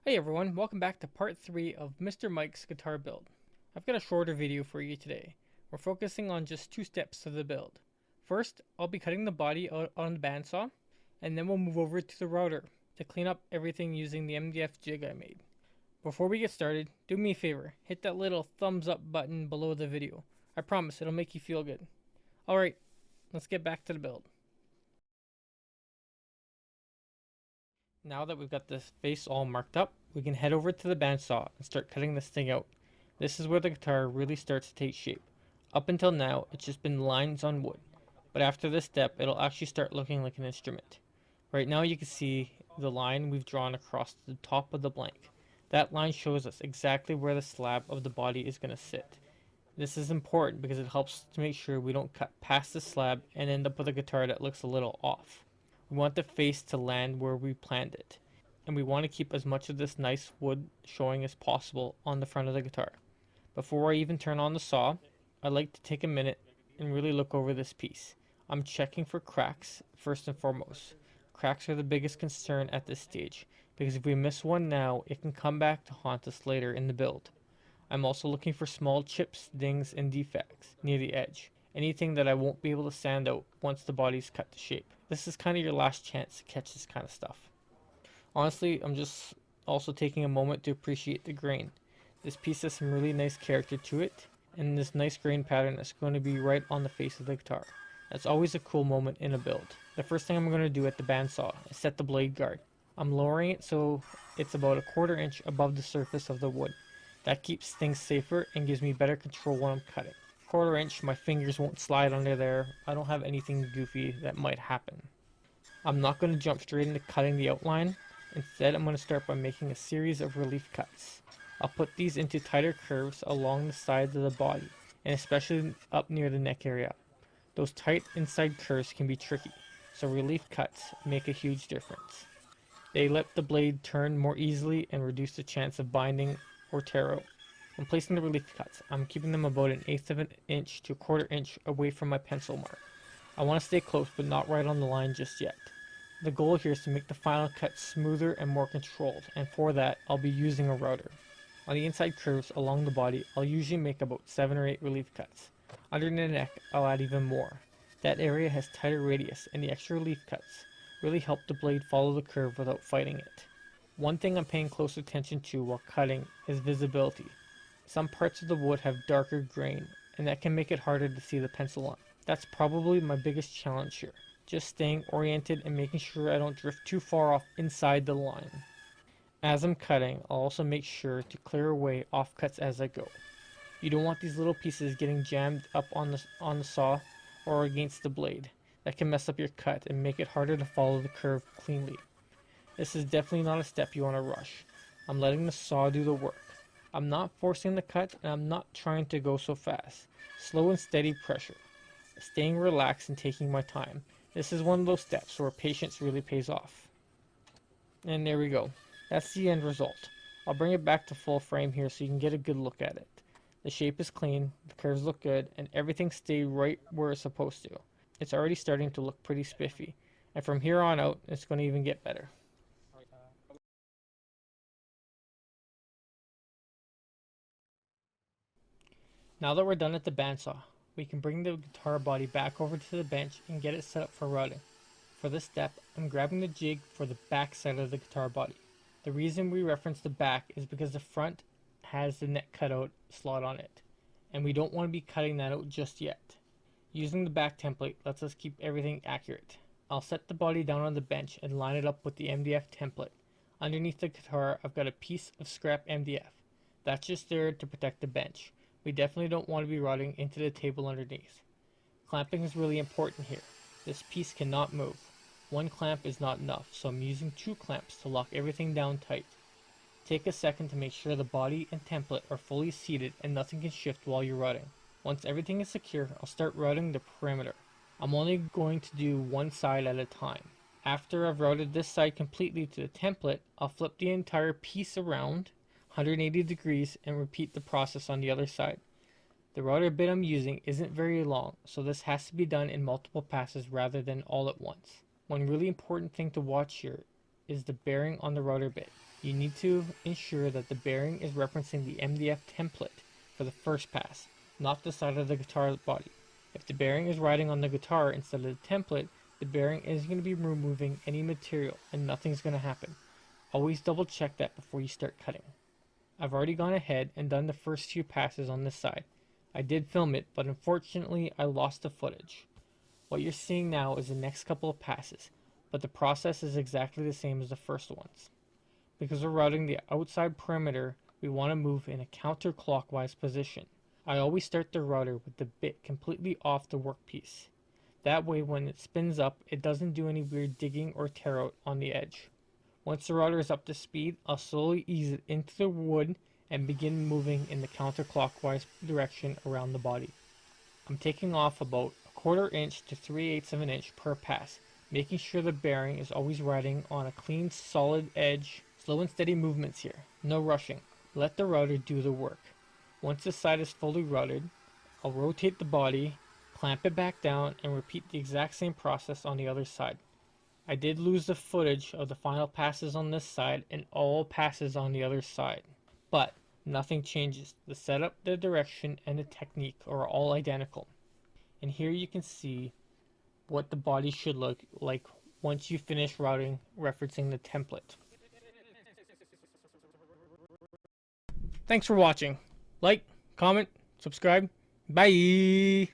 Hey everyone, welcome back to part 3 of Mr. Mike's guitar build. I've got a shorter video for you today. We're focusing on just 2 steps to the build. First, I'll be cutting the body out on the bandsaw, and then we'll move over to the router to clean up everything using the MDF jig I made. Before we get started, do me a favor, hit that little thumbs up button below the video. I promise it'll make you feel good. Alright, let's get back to the build. Now that we've got the face all marked up, we can head over to the bandsaw and start cutting this thing out. This is where the guitar really starts to take shape. Up until now, it's just been lines on wood, but after this step, it'll actually start looking like an instrument. Right now you can see the line we've drawn across the top of the blank. That line shows us exactly where the slab of the body is going to sit. This is important because it helps to make sure we don't cut past the slab and end up with a guitar that looks a little off. We want the face to land where we planned it, and we want to keep as much of this nice wood showing as possible on the front of the guitar. Before I even turn on the saw, I like to take a minute and really look over this piece. I'm checking for cracks first and foremost. Cracks are the biggest concern at this stage, because if we miss one now, it can come back to haunt us later in the build. I'm also looking for small chips, dings, and defects near the edge. Anything that I won't be able to sand out once the body's cut to shape. This is kind of your last chance to catch this kind of stuff. Honestly, I'm just also taking a moment to appreciate the grain. This piece has some really nice character to it, and this nice grain pattern is going to be right on the face of the guitar. That's always a cool moment in a build. The first thing I'm going to do at the bandsaw is set the blade guard. I'm lowering it so it's about a 1/4 inch above the surface of the wood. That keeps things safer and gives me better control when I'm cutting. 1/4 inch, my fingers won't slide under there. I don't have anything goofy that might happen. I'm not going to jump straight into cutting the outline. Instead, I'm going to start by making a series of relief cuts. I'll put these into tighter curves along the sides of the body, and especially up near the neck area. Those tight inside curves can be tricky, so relief cuts make a huge difference. They let the blade turn more easily and reduce the chance of binding or tear out. When placing the relief cuts, I'm keeping them about 1/8 of an inch to 1/4 inch away from my pencil mark. I want to stay close but not right on the line just yet. The goal here is to make the final cut smoother and more controlled, and for that I'll be using a router. On the inside curves along the body, I'll usually make about 7 or 8 relief cuts. Under the neck, I'll add even more. That area has tighter radius, and the extra relief cuts really help the blade follow the curve without fighting it. One thing I'm paying close attention to while cutting is visibility. Some parts of the wood have darker grain, and that can make it harder to see the pencil line. That's probably my biggest challenge here, just staying oriented and making sure I don't drift too far off inside the line. As I'm cutting, I'll also make sure to clear away offcuts as I go. You don't want these little pieces getting jammed up on the saw or against the blade. That can mess up your cut and make it harder to follow the curve cleanly. This is definitely not a step you want to rush. I'm letting the saw do the work. I'm not forcing the cut, and I'm not trying to go so fast. Slow and steady pressure. Staying relaxed and taking my time. This is one of those steps where patience really pays off. And there we go. That's the end result. I'll bring it back to full frame here so you can get a good look at it. The shape is clean, the curves look good, and everything stayed right where it's supposed to. It's already starting to look pretty spiffy. And from here on out, it's going to even get better. Now that we're done at the bandsaw, we can bring the guitar body back over to the bench and get it set up for routing. For this step, I'm grabbing the jig for the back side of the guitar body. The reason we reference the back is because the front has the neck cutout slot on it, and we don't want to be cutting that out just yet. Using the back template lets us keep everything accurate. I'll set the body down on the bench and line it up with the MDF template. Underneath the guitar, I've got a piece of scrap MDF. That's just there to protect the bench. We definitely don't want to be routing into the table underneath. Clamping is really important here. This piece cannot move. One clamp is not enough, so I'm using 2 clamps to lock everything down tight. Take a second to make sure the body and template are fully seated and nothing can shift while you're routing. Once everything is secure, I'll start routing the perimeter. I'm only going to do one side at a time. After I've routed this side completely to the template, I'll flip the entire piece around 180 degrees and repeat the process on the other side. The router bit I'm using isn't very long, so this has to be done in multiple passes rather than all at once. One really important thing to watch here is the bearing on the router bit. You need to ensure that the bearing is referencing the MDF template for the first pass, not the side of the guitar body. If the bearing is riding on the guitar instead of the template, the bearing is going to be removing any material and nothing's going to happen. Always double check that before you start cutting. I've already gone ahead and done the first few passes on this side. I did film it, but unfortunately I lost the footage. What you're seeing now is the next couple of passes, but the process is exactly the same as the first ones. Because we're routing the outside perimeter, we want to move in a counterclockwise position. I always start the router with the bit completely off the workpiece. That way when it spins up, it doesn't do any weird digging or tear out on the edge. Once the router is up to speed, I'll slowly ease it into the wood and begin moving in the counterclockwise direction around the body. I'm taking off about a quarter inch to 3/8 of an inch per pass, making sure the bearing is always riding on a clean, solid edge. Slow and steady movements here, no rushing. Let the router do the work. Once the side is fully routed, I'll rotate the body, clamp it back down, and repeat the exact same process on the other side. I did lose the footage of the final passes on this side and all passes on the other side. But nothing changes. The setup, the direction, and the technique are all identical. And here you can see what the body should look like once you finish routing referencing the template. Thanks for watching. Like, comment, subscribe. Bye!